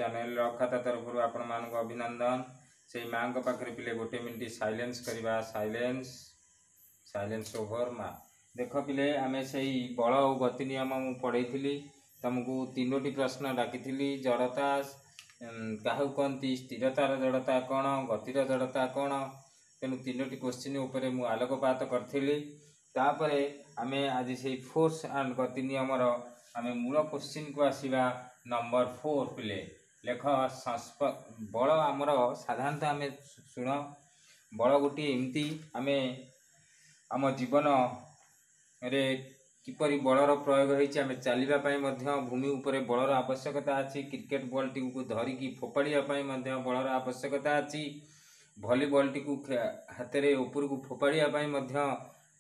Channel खाता तरफ आपण मानक अभिनंदन। से माँ पाखे पिले गोटे मिनिट साइलेंस करवा साइलेंस ओवर माँ। देख पिले आमे से बल और गति नियम मु पढ़ी तुमको 3टी प्रश्न डाकी जड़ता क्या कहती स्थिरतार जड़ता कौन गतिर जड़ता कौन तेणु 3टी क्वेश्चन उपर मु आलोकपात करी। तापर आमे आज से फोर्स एंड गति नियम आमे मूल क्वेश्चन को आसवा नंबर 4 पिले लेख बल आमर साधारणतः आम शुण बल गोटे एमती आमे आम जीवन रे किपरि बलर प्रयोग होती आम चलवाई भूमि उपर बलर आवश्यकता अच्छी क्रिकेट बॉल टी को धरिकी फोपाड़ापी बलर आवश्यकता अच्छी भली बॉल टी को हाथ में ऊपर को फोपाड़ापी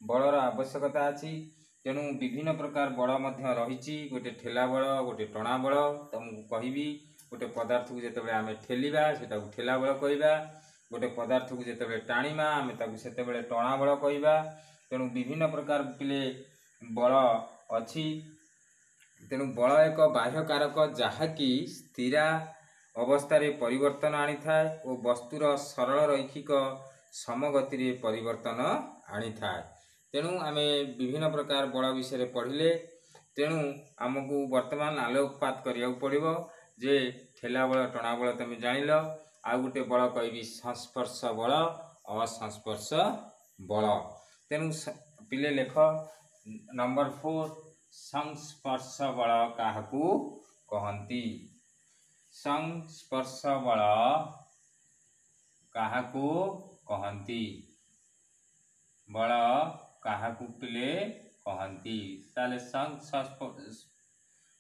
बलर आवश्यकता अच्छी तेणु विभिन्न प्रकार बल रही गोटे ठेला बल गोटे टणा बल तुमको कहबी गोटे पदार्थ को जिते आम ठेलिया से ठेला बल कहवा गोटे पदार्थ को जिते टाणीमा आम से टणा बल कहवा तेणु विभिन्न प्रकार पिले बल अच्छी तेणु बल एक बाह्य कारक जहाँकि स्थिर अवस्था परिवर्तन आनी था और वस्तुर सरल रैखिक समगति परिवर्तन आनी था। तेणु आम विभिन्न प्रकार बल विषय पढ़िले तेणु आमको वर्तमान आलोकपात करिया पड़ो जे ठेला बल टणा बल तुम जान आ गोटे बल कहबी संस्पर्श बल असंस्पर्श बल। तेणु पिले लेख नंबर 4 संस्पर्श बल क्या कहती संस्पर्श बल क्या कहती बल क्या पिले कहती ताले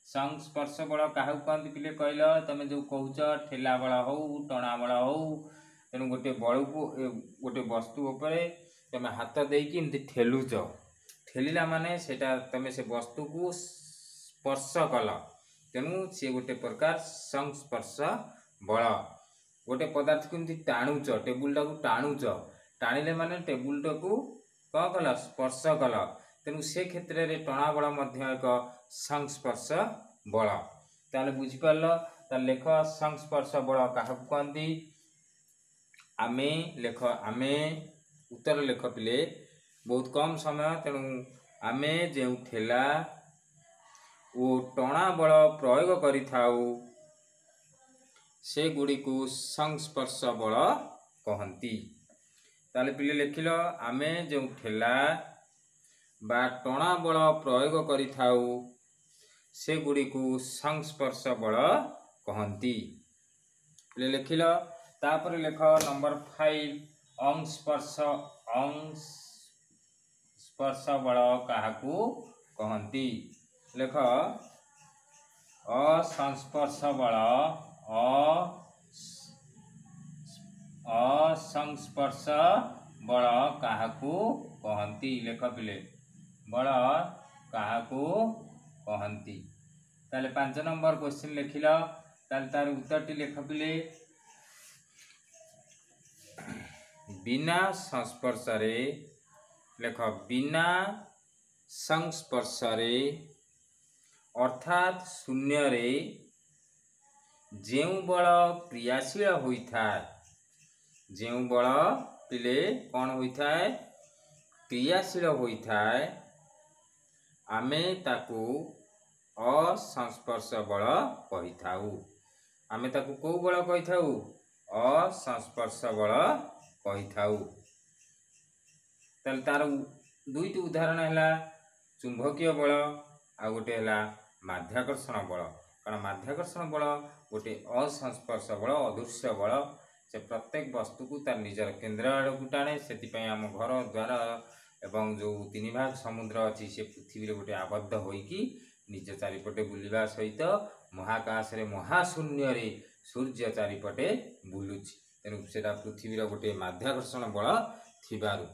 संस्पर्श बल क्या कहती पिले कहल तुम जो कह ठेला बल हो टणा बल हो तेणु गोटे बल को गोटे वस्तु उपर तुम हाथ देकी ठेलुच ठेलिला माने सेटा तुम से वस्तु को स्पर्श कल तेणु सी गोटे प्रकार संस्पर्श बल गोटे पदार्थ को टाणुच टेबुल टाक टाणुच टाणिले माने टेबुल टाक कौन कल स्पर्श कल तेणु से क्षेत्र में टणा बल एक संस्पर्श बल ताले बुझिपार लेख संस्पर्श बल क्या कहती आमे लेख आमे उत्तर लेख पिले बहुत कम समय तेणु आमे जो ठेला और टणा बल प्रयोग करिथाउ से गुड़ी को संस्पर्श बल कहती ताले पिले लिखिल आमे जो ठेला बा टणा बल प्रयोग करिथाउ से गुड़ी को संस्पर्श बल कहती पिले लिखिल। तापर लेख नंबर 5 अंस्पर्श बल क्या कहती लेख असंस्पर्श बल असंस्पर्श बल क्या कहती लेख पिले बल क्या कहती ताले 5 नंबर क्वेश्चन लिखिल ताले तार उत्तर टी लेख पिले बिना संस्पर्श रे लेख बिना संस्पर्श रे अर्थात शून्य रे जेउ बल क्रियाशील होता है जेउ बल पिले कौन होता है क्रियाशील होता है आमे ताकू असंस्पर्श बल कही थाउ आमे ताकू को बल कही थाउ असंस्पर्श बल कही थाउ। तार दुईटी उदाहरण है चुंबकीय बल आ गोटे है माध्याकर्षण बल कारण माध्याकर्षण बल गोटे असंस्पर्श बल अदृश्य बल से प्रत्येक वस्तु को तार निजर केन्द्र आड़ को टाणे से आम घर द्वार एवं जो 3 भाग समुद्र अच्छी से पृथ्वी गोटे आबद्ध होइकी निज चारिपटे बुलवा सहित महाकाश रे महाशून्य रे सूर्य चारिपटे बुलुची तेणु से पृथ्वी गोटे माध्याकर्षण बल थिबारु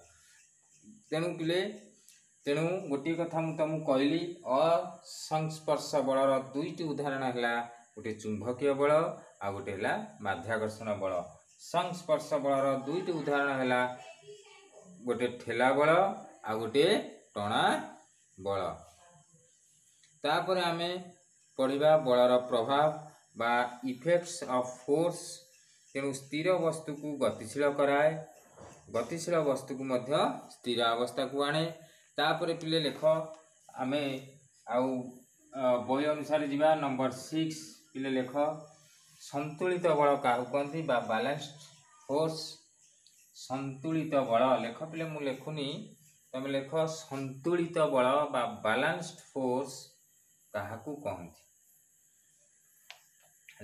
तेणु पिले तेणु गोटे कथा मुझे तुमको कहली असंस्पर्श बलर दुईटी उदाहरण है गोटे चुंबकीय बल आ गोटे है माध्याकर्षण बल। संस्पर्श बलर दुईटी उदाहरण है गोटे ठेला बल आ गोटे टणा बल। तापर आमे पढ़िबा बलर प्रभाव बा इफेक्ट्स ऑफ फोर्स तेणु स्थिर वस्तु को गतिशील कराए गतिशील वस्तु को मध्य स्थिर अवस्था को आने तापर पिले लेख आमे आउ बही अनुसार जीवा नंबर 6 पिले लेख संतुलित बल क्या कहती बैलेंस्ड फोर्स संतुलित बल लेख पिले मु लेखुनी तुम लेख संतुलित बल बा बैलेंस्ड फोर्स क्या कहती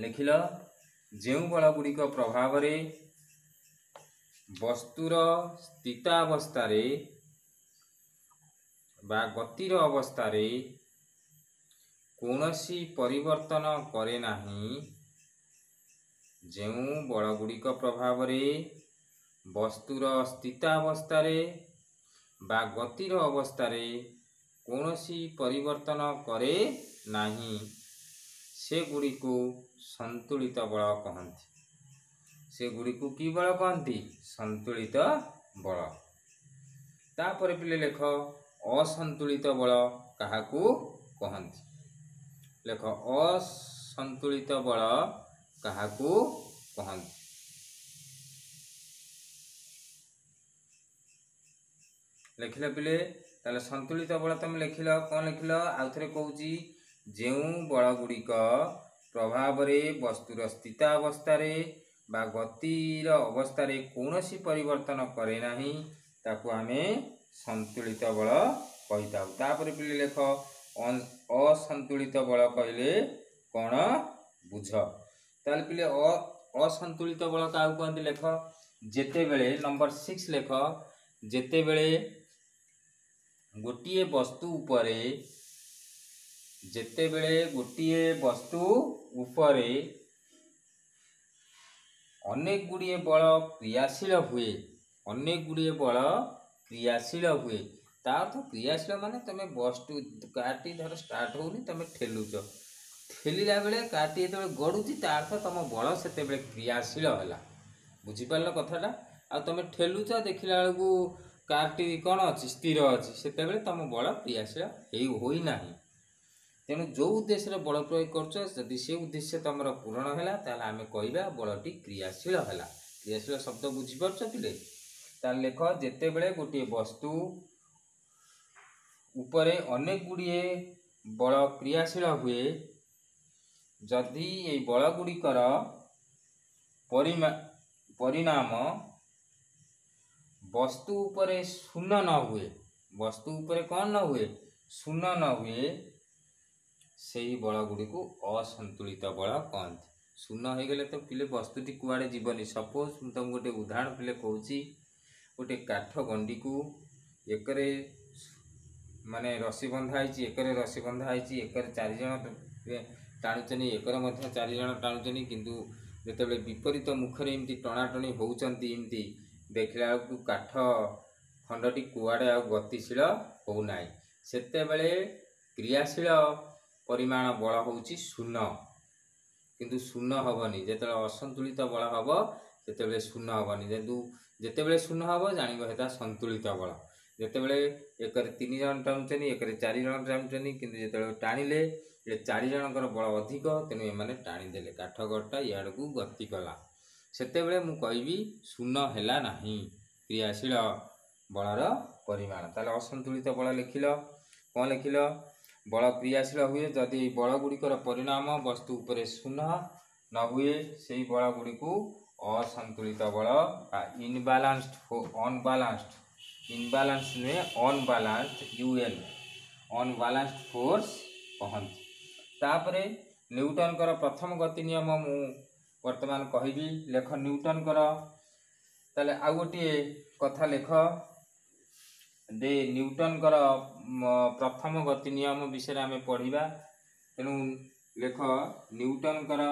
लिखिल जो बल गुड़िक प्रभाव रे वस्तुर स्थितावस्था बा गतिर अवस्था रे कौनसी परिवर्तन करे नाही जो बल गुड़िक प्रभाव रे वस्तुर स्थितावस्था रे बा गतिर अवस्था रे कौनसी परिवर्तन करे नाही से गुड़ी को संतुलित बल कहती से गुड़ी को की बल कहती संतुलित बल तापर पिले लेख असंतुलित बल क्या कहती लेख असंतुलित बल क्या कहती लिखिल पिले ताले संतुलित बल तुम लिखिल कौन लिखिल आउ थे कहूँ जो बल गुड़िक प्रभाव रे वस्तुर स्थितावस्था रे बा गतिर अवस्था रे कौनसी परिवर्तन करे नाही ताकू आमे संतुलित बल कही था तापर पिले लेख असंतुलित बल कहले कौन बुझ ताले पिले असंतुलित बल क्या कहते लेख जेते बेले नंबर 6 लेख जेते बेले गोटिए वस्तु उपरे जेते बेले गोटिए वस्तु उपरे अनेक गुड़िए बल क्रियाशील हुए अनेक गुड़िए बल क्रियाशील हुए ता तो क्रियाशील माने तुम वस्तु काटी धर स्टार्ट होनी तुम ठेलुच ठेलिला बेले काटी जो गड़ुची ता अर्थ तुम बल से क्रियाशील है बुझीपार कथाटा आ तुम ठेलुच देखला बेलू कारटी कौन अच्छी स्थिर अच्छी से तुम बल क्रियाशील होना तेणु जो उद्देश्य बल प्रयोग कर से उद्देश्य तुम पूरण है आम कह बलटी क्रियाशील है क्रियाशील शब्द बुझीपार पिले ताल लेख जेते बेले गोटे वस्तु उपरे अनेक गुड़िए बल क्रियाशील हुए जदि ये बल गुड़िकर परिणाम वस्तु उपरे शून्य न हुए वस्तु उपरे कौन न हुए शून्य न हुए से ही बल गुड़ी को असंतुलित बल कहते शून्य हो गले तो पिले वस्तुटी कुआड़े जीवनी सपोज तुम गोटे उदाहरण पिले कहूँ गोटे काठ गंडी को एकरे माने रसी बंधाई एकरे रसी बंधाई एकरे 4 जन टाणुचनी एकर मध्य 4 जन टाणुचनी किंतु जिते विपरीत मुखरे एमती टणाटणी होउचंती एमती देखला बेलू काठ खंडटी कुआड़े आ गतिशील होना सेते बेले क्रियाशील परिमाण बल होउची शून्य किंतु शून्य हेनी जिते असंतुलित बल हम से शून्य हेनी जेतु जिते शून्य हम जानवा संतुलित बल जिते एक 3 जन टाणुचनी एक 4 जन टाणुचनी किंतु जिते टाणिले 4 जनकर बल अधिक तेणु एमाने टाणीदेले काठ गड़टा इाड़ को गति कला सेते मु कहबी शून्य है नहीं क्रियाशील बलर परिमाण ताले असंतुलित बल लिखिल कौन लिखिल बल क्रियाशील हुए जदि बल गुड़िकर परिणाम वस्तु उपरे शून्य न हुए से बल गुड़ी को असंतुलित बल इनबालांस्ड नुहे अनबालांस्ड यूएन अनबालांस्ड फोर्स कहती तापरे न्यूटन कर प्रथम गति नियम मु वर्तमान कहबी लेख न्यूटन कर ताले आ गोटे कथा लेख दे न्यूटन कर प्रथम गति नियम विषय आम पढ़ा तेणु लेख न्यूटन कर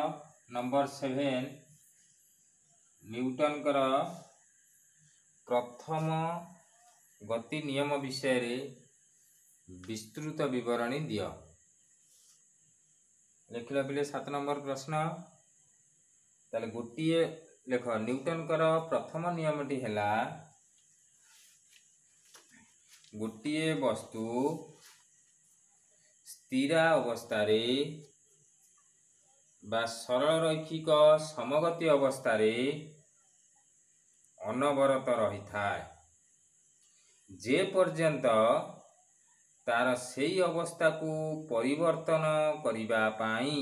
नंबर 7 न्यूटन कर प्रथम गति नियम विषय रे विस्तृत विवरणी दियो लिखल पिले 7 नंबर प्रश्न ताले गोटे लेख न्यूटन कर प्रथम नियमटी है गोटे वस्तु स्थिर अवस्था रे बा सरल रैखिक समगति अवस्था अनवरत रही थाए जे पर्यंत तार सेई अवस्था को परिवर्तन करिबा पाई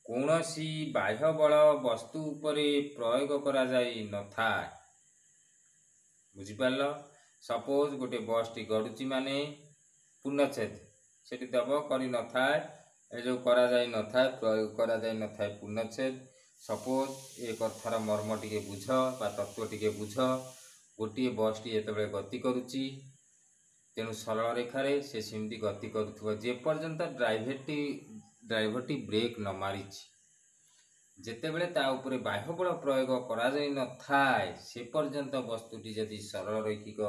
कौनसी बाह्य बल वस्तु उपरे प्रयोग करा जाई न थाए। बुझिपाल सपोज गोटे बस टी गड़ुची माने पूर्णच्छेद सेठी दब करी न थाए ए जो करा जाई न थाए प्रयोग करा जाई न थाए पूर्णच्छेद। सपोज एक अर्थर मर्म टिके बुझ बा तत्व टिके बुझ गोटे बस टी जेतेबेले गति करुची तेणु सरल रेखारे से सेमती गति करुथुव जे पर्यंत ड्राइवर टी ब्रेक न मारी जेतेबेले ता उपरे बाह्य बल प्रयोग करा जाई न थाए से पर्यंत वस्तुटी यदि सरल रैखिक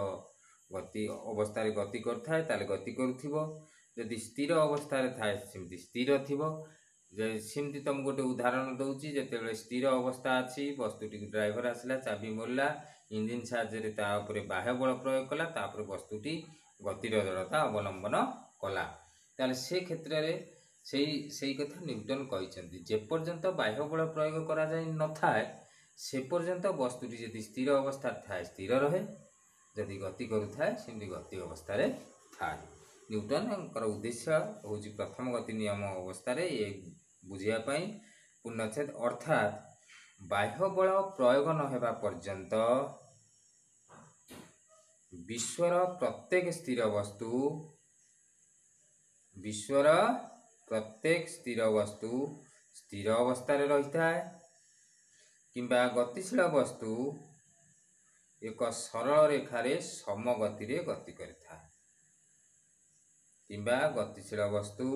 गति अवस्था गति करथाए ताले गति करुथिबो यदि स्थिर अवस्था थाए सेमती स्थिर थिबो। सेमती तुम गोटे उदाहरण दउची जेतेबेले स्थिर अवस्था अछि वस्तुटी ड्राइवर आसला चाबी मोड़ला इंजिन साहाय्य ता उपरे बाह्य बल प्रयोग कला तापर वस्तुटी गतिर जड़ता अवलंबन कला ताले से क्षेत्र में सेई कथा न्यूटन कहिसेंती जे पर्यंत बाह्य बल प्रयोग करा जाई न थाए से पर्यंत वस्तुटी यदि स्थिर अवस्था थाए स्थिर रहे यदि गति करुथाए सेमती गति अवस्था रे थाए। न्यूटन उद्देश्य हूँ प्रथम गति नियम अवस्था रे ये बुझिया पाई पूर्णच्छेद अर्थात बाह्य बल प्रयोग न हेबा पर्यंत विश्वर प्रत्येक स्थिर वस्तु स्थिर अवस्था रे रही थाए किंबा गतिशील वस्तु एक सरल रेखारे समगति रे गति करिथाए किंबा गतिशील वस्तु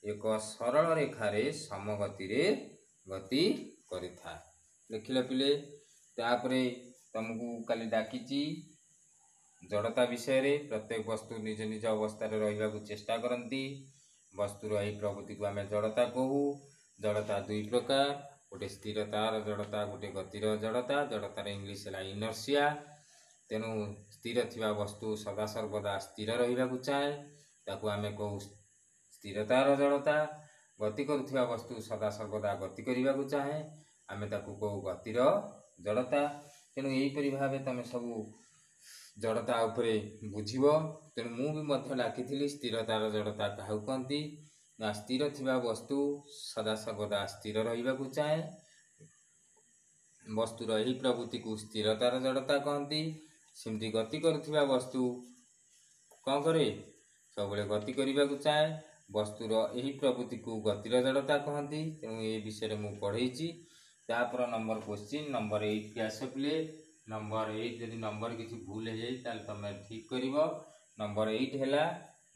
एक सरल रेखारे समगति रे गति करिथाए। देखिल पिले तापरे तुमको काली डाकिची जड़ता विषय रे प्रत्येक वस्तु निज निज अवस्था रे रहिबा को चेष्टा करंती वस्तुर एही प्रकृति को आमे जड़ता कहू। जड़ता दुई प्रकार गोटे स्थिरतार जड़ता गोटे गतिर जड़ता जड़तार इंग्लिश है इनर्सिया तेणु स्थिर थिबा वस्तु सदा सर्वदा स्थिर रहिबा को चाहे ताकू आमे कहू स्थिरतार जड़ता गति करुथिबा वस्तु सदा सर्वदा गति करिबा को चाहे आमे ताकू कहू गतिर जड़ता। तेणु एहीपरि भावे तमे सबू जड़ता उपरे बुझिबो। तेणु मु भी मध्य डाकिथिली स्थिरतार जड़ता काहू कहती ना स्थिर थिबा वस्तु सदा सर्वदा स्थिर रहिबा को चाहे वस्तुर एही प्रवृत्ति को स्थिरतार जड़ता कहती सेमती गति करुथिबा वस्तु कौन करे सबले गति करिबा को चाहे वस्तुर एही प्रवृत्ति को गतिर जड़ता कहती। तेणु ए विषय मु पढ़ेछि तापर नंबर क्वेश्चन नंबर 8 के आसे पिले नंबर 8 यदि नंबर किसी भूल हो जाए ताल तुम ठीक कर। नंबर 8 है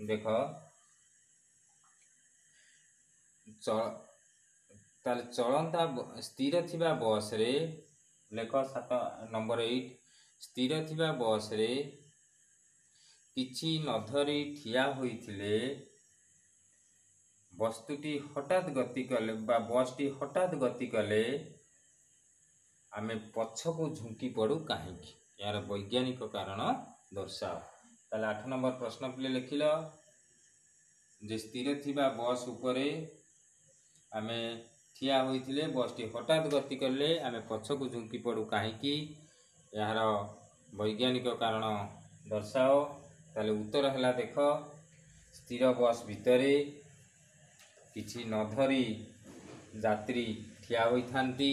देख चलता स्थिर थिबा बस रे लेख 7 नंबर 8 स्थिर थिबा बस रे किछि नधरी ठिया होइथिले वस्तुटी हठात गति कले बा बसटी हठात गति कले आमे पछको झुंकी पड़ू कहीं यार वैज्ञानिक कारण दर्शाओ। ताले 8 नंबर प्रश्न पिले लिखिल जे स्थिर थिबा बस उपरे आमे ठिया होइथिले बसटी हठात गति कले आमे पछको झुंकी पड़ू कहीं यार वैज्ञानिक कारण दर्शाओ। ताले उत्तर है देख स्थिर बस भितरे किछि नधरी यात्री ठिया होइथांती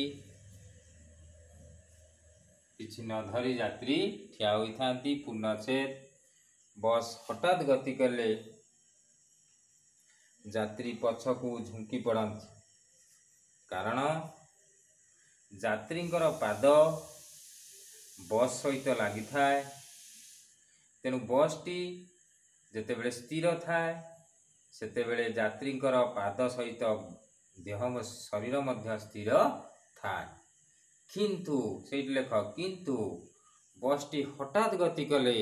किछि नधरी यात्री ठिया होइथांती पूर्णच्छेद बस हठात गति कले यात्री पछकू झुंकी पड़ती कारण यात्रींकर पाद बस सहित लगी थाए तेणु बसटी जेतेबेले स्थिर थाए सेतेबेले यात्रींकर पाद सहित देह शरीर मध्य स्थिर थाए किंतु सेठी लेख किंतु बसटी हठात गति कले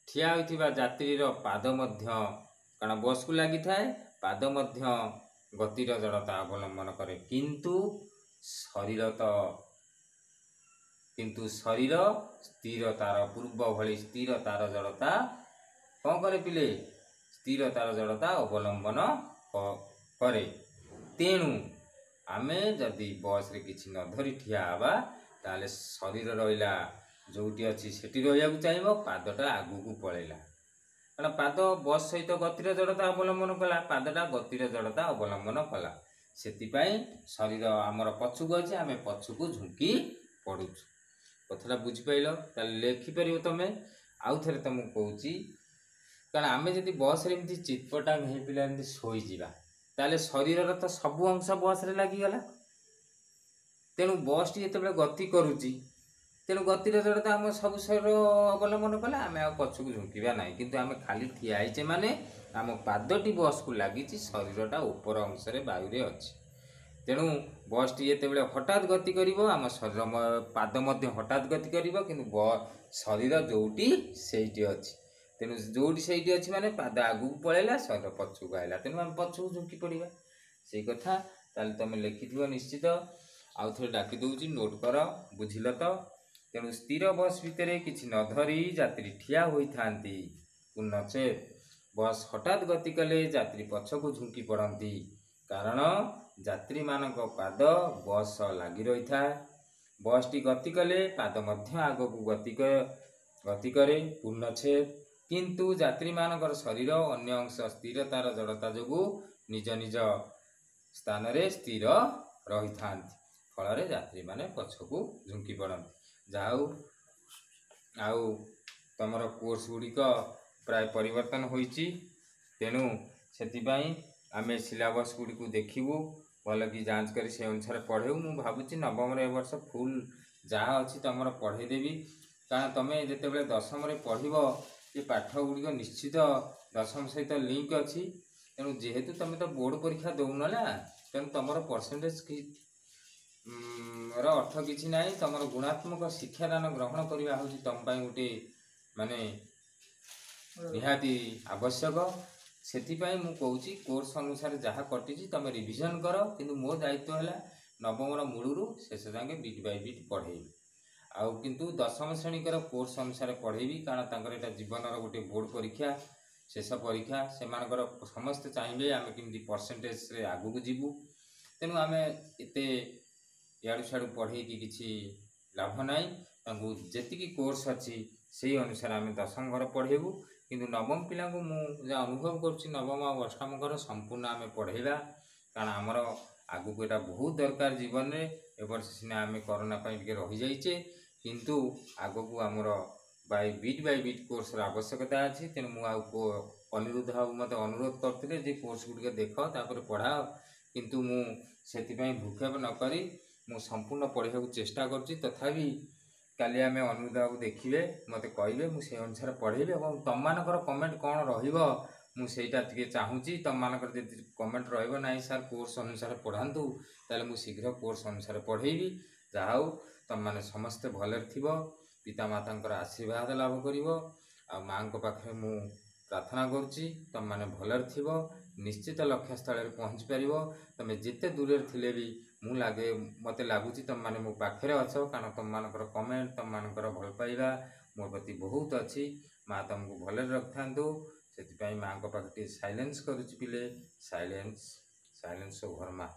ठिया होइथिबा यात्रीर पाद मध्य कारण बस को लगी थाए पाद मध्य गतिर जड़ता अवलंबन करे किंतु शरीर स्थिर तार पूर्व भली स्थिर तार जड़ता कौन करे पिले ସ୍ଥିରତାର ଜଡ଼ତା ଅବଲମ୍ବନ କରେ। ତେଣୁ ଆମେ ଯଦି ବସ୍ରେ କିଛି ନ ଧରି ଠିଆ ହେବା ତାହେଲେ ଶରୀର ରହିଲା ଯେଉଁଠି ଅଛି ସେଠି ରହିବାକୁ ଚାହିଁବ, ପାଦଟା ଆଗକୁ ପଳେଇଲା। କାରଣ ପାଦ ବସ୍ ସହିତ ଗତିର ଜଡ଼ତା ଅବଲମ୍ବନ କଲା, ପାଦଟା ଗତିର ଜଡ଼ତା ଅବଲମ୍ବନ କଲା। ସେଥିପାଇଁ ଶରୀର ଆମର ପଛକୁ ଅଛି, ଆମେ ପଛକୁ ଝୁଙ୍କି ପଡ଼ୁଛୁ। କଥାଟା ବୁଝିପାରିଲ? ତାହେଲେ ଲେଖିପାରିବ ତମେ। ଆଉ ଥରେ ତମକୁ କହୁଛି, କାରଣ ଆମେ ଯଦି ବସ୍ରେ ଏମିତି ଚିତ୍ପଟାଙ୍ଗ ହେଇ ପିଲା ଏମିତି ଶୋଇଯିବା ତାହେଲେ ଶରୀରର ତ ସବୁ ଅଂଶ ବସ୍ରେ ଲାଗିଗଲା। ତେଣୁ ବସ୍ଟି ଯେତେବେଳେ ଗତି କରୁଛି, ତେଣୁ ଗତିର ଜଡ଼ତା ଆମ ସବୁ ଶରୀର ଅବଲମ୍ବନ କଲା, ଆମେ ଆଉ ପଛକୁ ଝୁଙ୍କିବା ନାହିଁ। କିନ୍ତୁ ଆମେ ଖାଲି ଠିଆ ହେଇଛେ ମାନେ ଆମ ପାଦଟି ବସ୍କୁ ଲାଗିଛି, ଶରୀରଟା ଉପର ଅଂଶରେ ବାୟୁରେ ଅଛି। ତେଣୁ ବସ୍ଟି ଯେତେବେଳେ ହଠାତ୍ ଗତି କରିବ, ଆମ ଶରୀର ପାଦ ମଧ୍ୟ ହଠାତ୍ ଗତି କରିବ, କିନ୍ତୁ ଶରୀର ଯେଉଁଠି ସେଇଠି ଅଛି। ତେଣୁ ଯେଉଁଠି ସେଇଠି ଅଛି ମାନେ ପାଦ ଆଗକୁ ପଳେଇଲା, ଶରୀର ପଛକୁ ଆଇଲା, ତେଣୁ ଆମେ ପଛକୁ ଝୁଙ୍କି ପଡ଼ିବା। ସେଇ କଥା ତାହେଲେ ତମେ ଲେଖିଥିବ ନିଶ୍ଚିତ। ଆଉ ଥରେ ଡାକି ଦେଉଛି, ନୋଟ୍ କର, ବୁଝିଲ ତ? ତେଣୁ ସ୍ଥିର ବସ୍ ଭିତରେ କିଛି ନ ଧରି ଯାତ୍ରୀ ଠିଆ ହୋଇଥାନ୍ତି। ପୂର୍ଣ୍ଣଚ୍ଛେଦ। ବସ୍ ହଠାତ୍ ଗତି କଲେ ଯାତ୍ରୀ ପଛକୁ ଝୁଙ୍କି ପଡ଼ନ୍ତି, କାରଣ ଯାତ୍ରୀମାନଙ୍କ ପାଦ ବସ୍ ସହ ଲାଗି ରହିଥାଏ। ବସ୍ଟି ଗତି କଲେ ପାଦ ମଧ୍ୟ ଆଗକୁ ଗତି କରେ। ପୂର୍ଣ୍ଣଚ୍ଛେଦ। କିନ୍ତୁ ଯାତ୍ରୀମାନଙ୍କର ଶରୀର ଅନ୍ୟ ଅଂଶ ସ୍ଥିରତାର ଜଡ଼ତା ଯୋଗୁଁ ନିଜ ନିଜ ସ୍ଥାନରେ ସ୍ଥିର ରହିଥାନ୍ତି, ଫଳରେ ଯାତ୍ରୀମାନେ ପଛକୁ ଝୁଙ୍କି ପଡ଼ନ୍ତି। ଯାହା ହଉ, ଆଉ ତମର କୋର୍ସ ଗୁଡ଼ିକ ପ୍ରାୟ ପରିବର୍ତ୍ତନ ହୋଇଛି। ତେଣୁ ସେଥିପାଇଁ ଆମେ ସିଲାବସ୍ ଗୁଡ଼ିକୁ ଦେଖିବୁ, ଭଲ କି ଯାଞ୍ଚ କରି ସେ ଅନୁସାରେ ପଢ଼େଇବୁ। ମୁଁ ଭାବୁଛି ନବମରେ ଏ ବର୍ଷ ଫୁଲ୍ ଯାହା ଅଛି ତମର ପଢ଼େଇ ଦେବି। କାରଣ ତମେ ଯେତେବେଳେ ଦଶମରେ ପଢ଼ିବ, ଏ ପାଠ ଗୁଡ଼ିକ ନିଶ୍ଚିତ ଦଶମ ସହିତ ଲିଙ୍କ ଅଛି। ତେଣୁ ଯେହେତୁ ତମେ ତ ବୋର୍ଡ଼ ପରୀକ୍ଷା ଦେଉନ ନା, ତେଣୁ ତମର ପରସେଣ୍ଟେଜ୍ ର ଅର୍ଥ କିଛି ନାହିଁ। ତମର ଗୁଣାତ୍ମକ ଶିକ୍ଷାଦାନ ଗ୍ରହଣ କରିବା ହେଉଛି ତମ ପାଇଁ ଗୋଟେ ମାନେ ନିହାତି ଆବଶ୍ୟକ। ସେଥିପାଇଁ ମୁଁ କହୁଛି, କୋର୍ସ ଅନୁସାରେ ଯାହା କଟିଛି ତମେ ରିଭିଜନ୍ କର। କିନ୍ତୁ ମୋ ଦାୟିତ୍ୱ ହେଲା ନବମର ମୂଳରୁ ଶେଷ ଯାକେ ବିଟ୍ ବାଇ ବିଟ୍ ପଢ଼େଇବି। ଆଉ କିନ୍ତୁ ଦଶମ ଶ୍ରେଣୀଙ୍କର କୋର୍ସ ଅନୁସାରେ ପଢ଼େଇବି, କାରଣ ତାଙ୍କର ଏଇଟା ଜୀବନର ଗୋଟେ ବୋର୍ଡ଼ ପରୀକ୍ଷା, ଶେଷ ପରୀକ୍ଷା। ସେମାନଙ୍କର ସମସ୍ତେ ଚାହିଁବେ ଆମେ କେମିତି ପରସେଣ୍ଟେଜରେ ଆଗକୁ ଯିବୁ। ତେଣୁ ଆମେ ଏତେ ଇଆଡ଼ୁ ସିଆଡ଼ୁ ପଢ଼େଇକି କିଛି ଲାଭ ନାହିଁ। ତାଙ୍କୁ ଯେତିକି କୋର୍ସ ଅଛି ସେଇ ଅନୁସାରେ ଆମେ ଦଶମଙ୍କର ପଢ଼େଇବୁ। କିନ୍ତୁ ନବମ ପିଲାଙ୍କୁ ମୁଁ ଯାହା ଅନୁଭବ କରୁଛି, ନବମ ଆଉ ଅଷ୍ଟମଙ୍କର ସମ୍ପୂର୍ଣ୍ଣ ଆମେ ପଢ଼େଇବା। କାରଣ ଆମର ଆଗକୁ ଏଇଟା ବହୁତ ଦରକାର ଜୀବନରେ। ଏ ବର୍ଷ ସିନା ଆମେ କରୋନା ପାଇଁ ଟିକେ ରହିଯାଇଛେ, କିନ୍ତୁ ଆଗକୁ ଆମର ବିଟ୍ ବାଇ ବିଟ୍ କୋର୍ସର ଆବଶ୍ୟକତା ଅଛି। ତେଣୁ ମୁଁ ଆଉ ଅନିରୁଦ୍ଧ ବାବୁ ମୋତେ ଅନୁରୋଧ କରିଥିଲେ ଯେ କୋର୍ସ ଗୁଡ଼ିକ ଦେଖ, ତାପରେ ପଢ଼ାଅ। କିନ୍ତୁ ମୁଁ ସେଥିପାଇଁ ଭୂକ୍ଷେପ ନ କରି ମୁଁ ସମ୍ପୂର୍ଣ୍ଣ ପଢ଼ିବାକୁ ଚେଷ୍ଟା କରୁଛି। ତଥାପି କାଲି ଆମେ ଅନିରୁଦ୍ଧ ବାବୁ ଦେଖିବେ, ମୋତେ କହିବେ, ମୁଁ ସେଇ ଅନୁସାରେ ପଢ଼େଇବି। ଏବଂ ତମମାନଙ୍କର କମେଣ୍ଟ କ'ଣ ରହିବ ମୁଁ ସେଇଟା ଟିକେ ଚାହୁଁଛି। ତମମାନଙ୍କର ଯଦି କମେଣ୍ଟ ରହିବ, ନାହିଁ ସାର୍ କୋର୍ସ ଅନୁସାରେ ପଢ଼ାନ୍ତୁ, ତାହେଲେ ମୁଁ ଶୀଘ୍ର କୋର୍ସ ଅନୁସାରେ ପଢ଼େଇବି। ଯାହା ହଉ, ତମମାନେ ସମସ୍ତେ ଭଲରେ ଥିବ, ପିତାମାତାଙ୍କର ଆଶୀର୍ବାଦ ଲାଭ କରିବ। ଆଉ ମାଆଙ୍କ ପାଖରେ ମୁଁ ପ୍ରାର୍ଥନା କରୁଛି ତମମାନେ ଭଲରେ ଥିବ, ନିଶ୍ଚିତ ଲକ୍ଷ୍ୟସ୍ଥଳରେ ପହଞ୍ଚି ପାରିବ। ତମେ ଯେତେ ଦୂରରେ ଥିଲେ ବି ମୋତେ ଲାଗୁଛି ତମମାନେ ମୋ ପାଖରେ ଅଛ, କାରଣ ତମମାନଙ୍କର କମେଣ୍ଟ, ତମମାନଙ୍କର ଭଲ ପାଇବା ମୋ ପ୍ରତି ବହୁତ ଅଛି। ମା ତମକୁ ଭଲରେ ରଖିଥାନ୍ତୁ। ସେଥିପାଇଁ ମାଆଙ୍କ ପାଖରେ ଟିକେ ସାଇଲେନ୍ସ କରୁଛି ପିଲେ, ସାଇଲେନ୍ସ ଓ ଘର ମା।